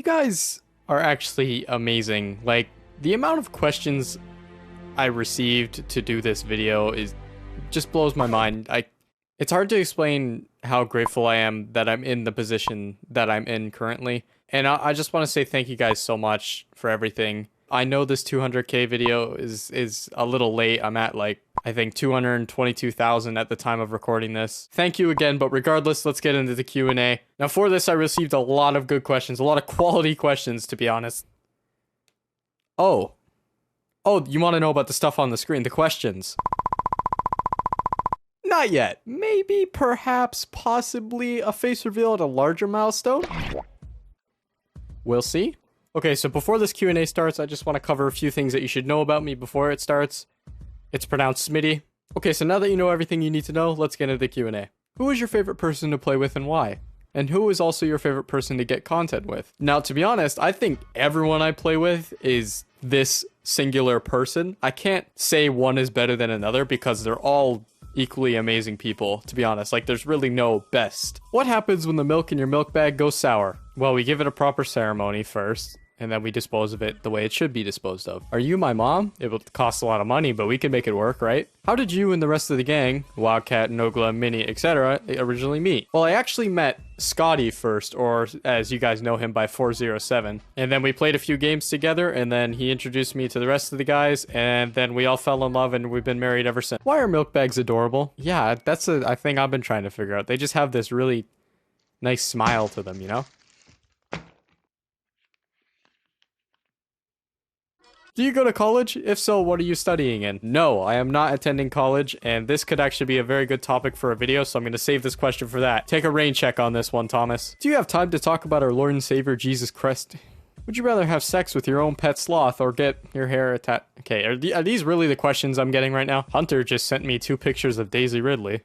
guys are actually amazing. Like, the amount of questions I received to do this video just blows my mind. It's hard to explain how grateful I am that I'm in the position that I'm in currently. And I just want to say thank you guys so much for everything. I know this 200K video is a little late. I'm at like, I think 222,000 at the time of recording this. Thank you again, but regardless, let's get into the Q&A. Now for this, I received a lot of good questions, a lot of quality questions, to be honest. Oh, you want to know about the stuff on the screen, the questions? Not yet. Maybe, perhaps, possibly a face reveal at a larger milestone? We'll see. Okay, so before this Q&A starts, I just want to cover a few things that you should know about me before it starts. It's pronounced Smitty. Okay, so now that you know everything you need to know, let's get into the Q&A. Who is your favorite person to play with and why? And who is also your favorite person to get content with? Now, to be honest, I think everyone I play with is this singular person. I can't say one is better than another because they're all equally amazing people, to be honest. Like, there's really no best. What happens when the milk in your milk bag goes sour? Well, we give it a proper ceremony first, and then we dispose of it the way it should be disposed of. Are you my mom? It will cost a lot of money, but we can make it work, right? How did you and the rest of the gang, Wildcat, Nogla, Mini, etc., originally meet? Well, I actually met Scotty first, or as you guys know him by 407. And then we played a few games together, and then he introduced me to the rest of the guys, and then we all fell in love, and we've been married ever since. Why are milk bags adorable? Yeah, that's a thing I've been trying to figure out. They just have this really nice smile to them, you know? Do you go to college? If so, what are you studying in? No, I am not attending college, and this could actually be a very good topic for a video, so I'm going to save this question for that. Take a rain check on this one, Thomas. Do you have time to talk about our Lord and Savior Jesus Christ? Would you rather have sex with your own pet sloth or get your hair attached? Okay, are these really the questions I'm getting right now? Hunter just sent me 2 pictures of Daisy Ridley,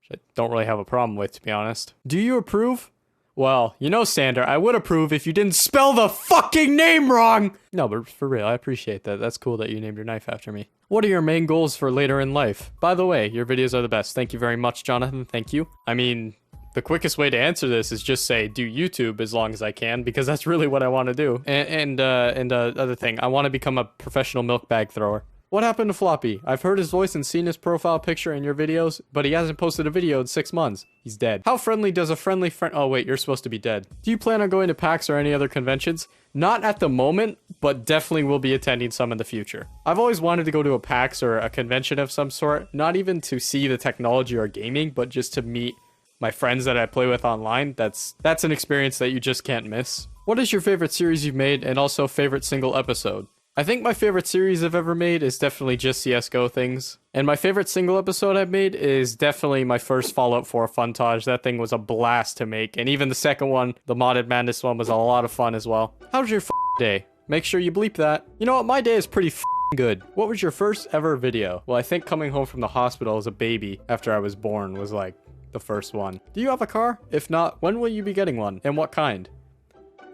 which I don't really have a problem with, to be honest. Do you approve? Well, you know, Sander, I would approve if you didn't spell the fucking name wrong! No, but for real, I appreciate that. That's cool that you named your knife after me. What are your main goals for later in life? By the way, your videos are the best. Thank you very much, Jonathan. Thank you. I mean, the quickest way to answer this is just say, do YouTube as long as I can, because that's really what I want to do. And other thing, I want to become a professional milk bag thrower. What happened to Floppy? I've heard his voice and seen his profile picture in your videos, but he hasn't posted a video in 6 months. He's dead. How friendly does a friendly friend— oh wait, you're supposed to be dead. Do you plan on going to PAX or any other conventions? Not at the moment, but definitely will be attending some in the future. I've always wanted to go to a PAX or a convention of some sort, not even to see the technology or gaming, but just to meet my friends that I play with online. That's an experience that you just can't miss. What is your favorite series you've made, and also favorite single episode? I think my favorite series I've ever made is definitely just Csgo things. And my favorite single episode I've made is definitely my first Fallout 4 Funtage. That thing was a blast to make. And even the second one, the Modded Madness one, was a lot of fun as well. How was your day? Make sure you bleep that. You know what? My day is pretty good. What was your first ever video? Well, I think coming home from the hospital as a baby after I was born was like the first one. Do you have a car? If not, when will you be getting one? And what kind?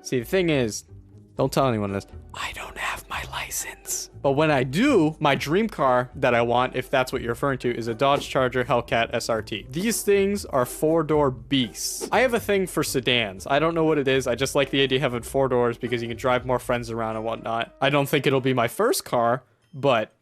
See, the thing is, don't tell anyone this, I don't have my license. But when I do, my dream car that I want, if that's what you're referring to, is a Dodge Charger Hellcat SRT. These things are 4-door beasts. I have a thing for sedans. I don't know what it is. I just like the idea of having 4 doors because you can drive more friends around and whatnot. I don't think it'll be my first car, but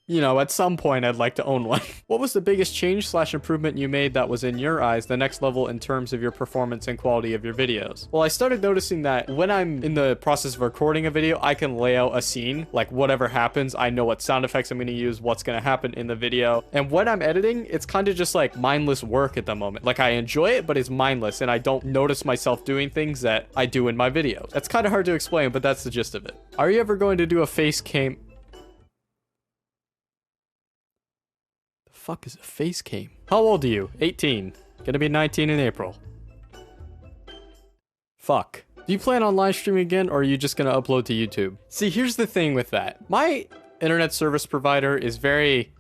you know, at some point I'd like to own one. What was the biggest change / improvement you made that was in your eyes the next level in terms of your performance and quality of your videos? Well, I started noticing that when I'm in the process of recording a video, I can lay out a scene. Like, whatever happens, I know what sound effects I'm going to use, what's going to happen in the video. And when I'm editing, it's kind of just like mindless work at the moment. Like, I enjoy it, but it's mindless, and I don't notice myself doing things that I do in my videos. That's kind of hard to explain, but that's the gist of it. Are you ever going to do a face cam? Fuck is a face cam? How old are you? 18. Gonna be 19 in April. Fuck. Do you plan on live streaming again, or are you just gonna upload to YouTube? See, here's the thing with that. My internet service provider is very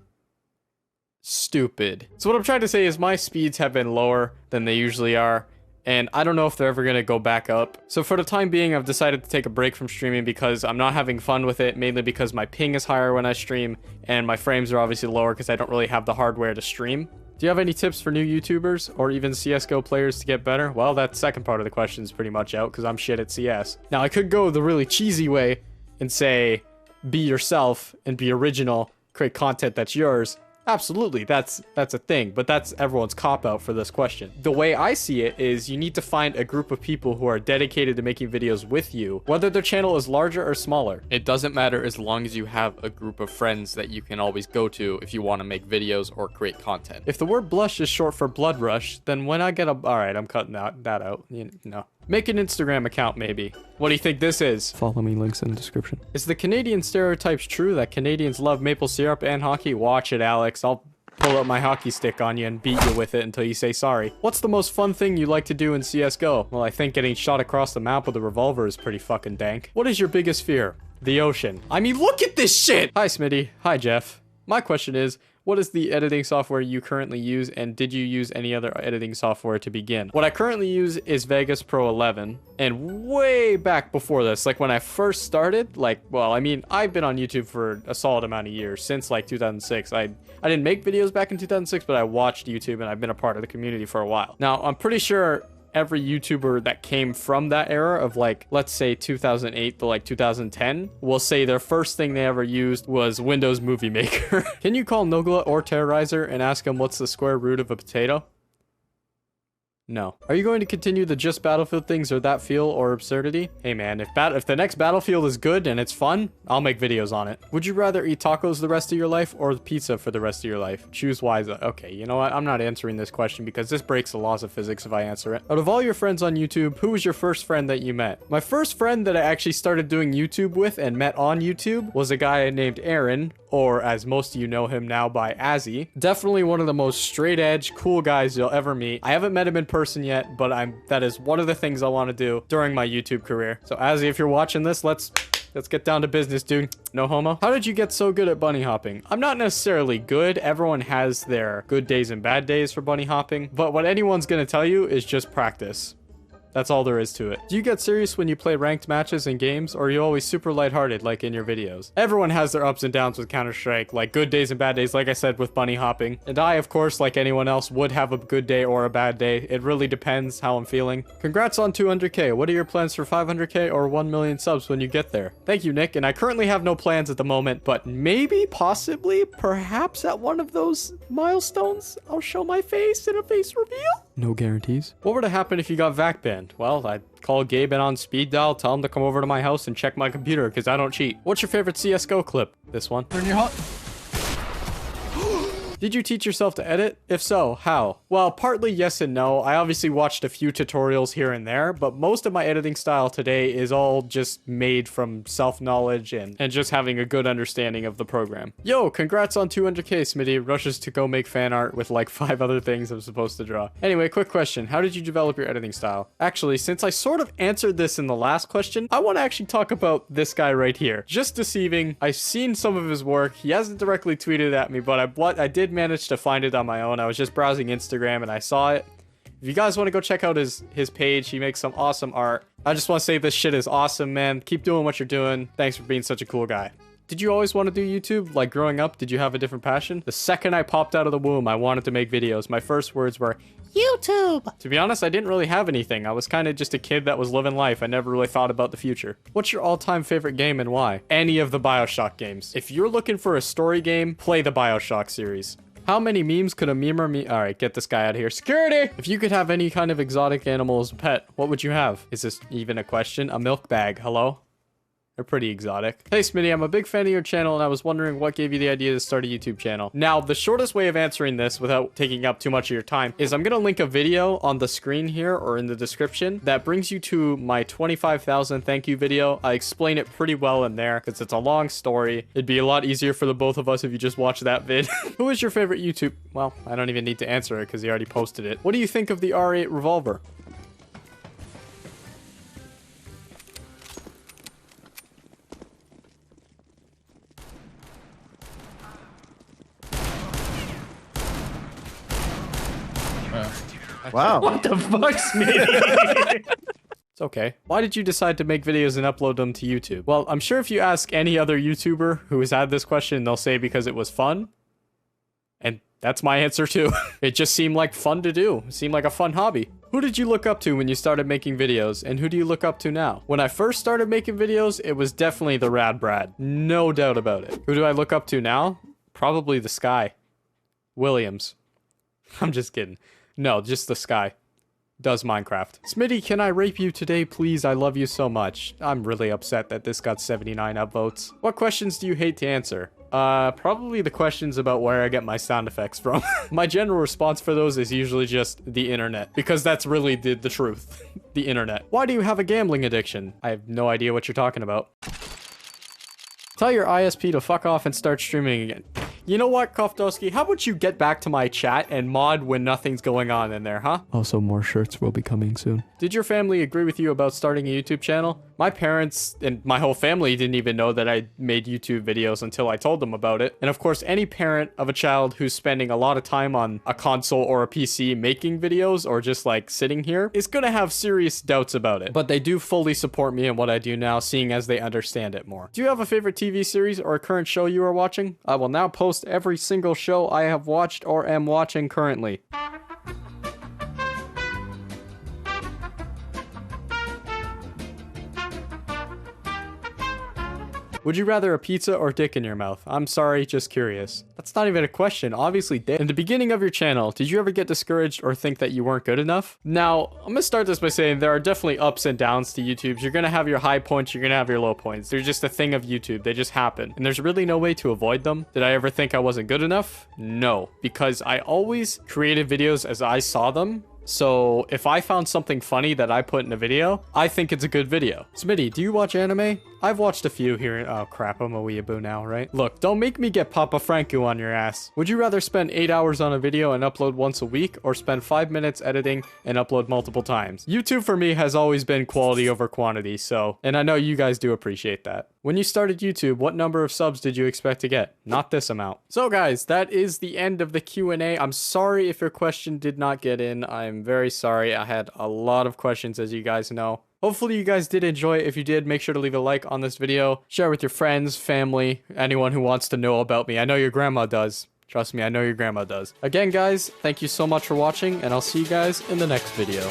stupid. So what I'm trying to say is my speeds have been lower than they usually are, and I don't know if they're ever gonna go back up. So for the time being, I've decided to take a break from streaming because I'm not having fun with it, mainly because my ping is higher when I stream, and my frames are obviously lower because I don't really have the hardware to stream. Do you have any tips for new YouTubers or even CSGO players to get better? Well, that second part of the question is pretty much out because I'm shit at CS. Now, I could go the really cheesy way and say, be yourself and be original, create content that's yours. Absolutely, that's a thing, but that's everyone's cop-out for this question. The way I see it is you need to find a group of people who are dedicated to making videos with you, whether their channel is larger or smaller. It doesn't matter as long as you have a group of friends that you can always go to if you want to make videos or create content. If the word blush is short for blood rush, then when I get a... Alright, I'm cutting that out. No. Make an Instagram account, maybe. What do you think this is? Follow me, links in the description. Is the Canadian stereotypes true that Canadians love maple syrup and hockey? Watch it, Alex. I'll pull out my hockey stick on you and beat you with it until you say sorry. What's the most fun thing you like to do in CSGO? Well, I think getting shot across the map with a revolver is pretty fucking dank. What is your biggest fear? The ocean. I mean, look at this shit! Hi, Smitty. Hi, Jeff. My question is, what is the editing software you currently use, and did you use any other editing software to begin? What I currently use is Vegas Pro 11, and way back before this, like when I first started, like, well, I mean, I've been on YouTube for a solid amount of years, since like 2006. I didn't make videos back in 2006, but I watched YouTube, and I've been a part of the community for a while. Now, I'm pretty sure every YouTuber that came from that era of like, let's say 2008 to like 2010 will say their first thing they ever used was Windows Movie Maker. Can you call Nogla or Terrorizer and ask him what's the square root of a potato? No. Are you going to continue the just Battlefield things or that feel or absurdity? Hey man, if the next Battlefield is good and it's fun, I'll make videos on it. Would you rather eat tacos the rest of your life or pizza for the rest of your life? Choose wisely. Okay, you know what? I'm not answering this question because this breaks the laws of physics if I answer it. Out of all your friends on YouTube, who was your first friend that you met? My first friend that I actually started doing YouTube with and met on YouTube was a guy named Aaron, or as most of you know him now by Azzy. Definitely one of the most straight edge, cool guys you'll ever meet. I haven't met him in person yet, but that is one of the things I want to do during my YouTube career. So Azzy, if you're watching this, let's get down to business, dude. No homo. How did you get so good at bunny hopping? I'm not necessarily good. Everyone has their good days and bad days for bunny hopping, but what anyone's gonna tell you is just practice. That's all there is to it. Do you get serious when you play ranked matches in games, or are you always super lighthearted like in your videos? Everyone has their ups and downs with Counter-Strike, like good days and bad days, like I said with bunny hopping. And I, of course, like anyone else, would have a good day or a bad day. It really depends how I'm feeling. Congrats on 200k. What are your plans for 500k or 1 million subs when you get there? Thank you, Nick. And I currently have no plans at the moment, but maybe, possibly, perhaps at one of those milestones, I'll show my face in a face reveal. No guarantees. What would have happened if you got VAC banned? Well, I'd call Gabe in on speed dial, tell him to come over to my house and check my computer because I don't cheat. What's your favorite CSGO clip? This one. Turn your hot. Did you teach yourself to edit? If so, how? Well, partly yes and no. I obviously watched a few tutorials here and there, but most of my editing style today is all just made from self-knowledge and just having a good understanding of the program. Yo, congrats on 200k, Smitty. Rushes to go make fan art with like 5 other things I'm supposed to draw. Anyway, quick question. How did you develop your editing style? Actually, since I sort of answered this in the last question, I want to actually talk about this guy right here. Just deceiving. I've seen some of his work. He hasn't directly tweeted at me, but I did manage to find it on my own. I was just browsing Instagram and I saw it. If you guys want to go check out his page, he makes some awesome art. I just want to say this shit is awesome, man. Keep doing what you're doing. Thanks for being such a cool guy. Did you always want to do YouTube? Like growing up, did you have a different passion? The second I popped out of the womb, I wanted to make videos. My first words were, YouTube! To be honest, I didn't really have anything. I was kind of just a kid that was living life. I never really thought about the future. What's your all-time favorite game and why? Any of the Bioshock games. If you're looking for a story game, play the Bioshock series. How many memes could a memer Alright, get this guy out of here. Security! If you could have any kind of exotic animal as a pet, what would you have? Is this even a question? A milk bag. Hello? They're pretty exotic. Hey Smitty, I'm a big fan of your channel and I was wondering what gave you the idea to start a YouTube channel. Now, the shortest way of answering this without taking up too much of your time is I'm gonna link a video on the screen here or in the description that brings you to my 25,000 thank you video. I explain it pretty well in there because it's a long story. It'd be a lot easier for the both of us if you just watch that vid. Who is your favorite YouTube? Well, I don't even need to answer it because he already posted it. What do you think of the R8 Revolver? Wow. What the fuck, Smitty? It's okay. Why did you decide to make videos and upload them to YouTube? Well, I'm sure if you ask any other YouTuber who has had this question, they'll say because it was fun. And that's my answer too. It just seemed like fun to do. It seemed like a fun hobby. Who did you look up to when you started making videos, and who do you look up to now? When I first started making videos, it was definitely the Rad Brad. No doubt about it. Who do I look up to now? Probably the Sky. Williams. I'm just kidding. No, just the Sky. Does Minecraft. Smitty, can I rape you today, please? I love you so much. I'm really upset that this got 79 upvotes. What questions do you hate to answer? Probably the questions about where I get my sound effects from. My general response for those is usually just the internet, because that's really the truth. The internet. Why do you have a gambling addiction? I have no idea what you're talking about. Tell your ISP to fuck off and start streaming again. You know what, Kofdowski? How about you get back to my chat and mod when nothing's going on in there, huh? Also, more shirts will be coming soon. Did your family agree with you about starting a YouTube channel? My parents and my whole family didn't even know that I made YouTube videos until I told them about it. And of course, any parent of a child who's spending a lot of time on a console or a PC making videos or just like sitting here is gonna have serious doubts about it. But they do fully support me in what I do now, seeing as they understand it more. Do you have a favorite TV series or a current show you are watching? I will now post every single show I have watched or am watching currently. Would you rather a pizza or dick in your mouth? I'm sorry, just curious. That's not even a question, obviously dick. In the beginning of your channel, did you ever get discouraged or think that you weren't good enough? Now, I'm gonna start this by saying there are definitely ups and downs to YouTube. You're gonna have your high points, you're gonna have your low points. They're just a thing of YouTube, they just happen. And there's really no way to avoid them. Did I ever think I wasn't good enough? No, because I always created videos as I saw them. So if I found something funny that I put in a video, I think it's a good video. Smitty, do you watch anime? I've watched a few here. Oh crap, I'm a weeaboo now, right? Look, don't make me get Papa Franco on your ass. Would you rather spend 8 hours on a video and upload once a week, or spend 5 minutes editing and upload multiple times? YouTube for me has always been quality over quantity, so, and I know you guys do appreciate that. When you started YouTube, what number of subs did you expect to get? Not this amount. So guys, that is the end of the Q&A. I'm sorry if your question did not get in. I'm very sorry. I had a lot of questions, as you guys know. Hopefully you guys did enjoy it. If you did, make sure to leave a like on this video. Share with your friends, family, anyone who wants to know about me. I know your grandma does. Trust me, I know your grandma does. Again, guys, thank you so much for watching, and I'll see you guys in the next video.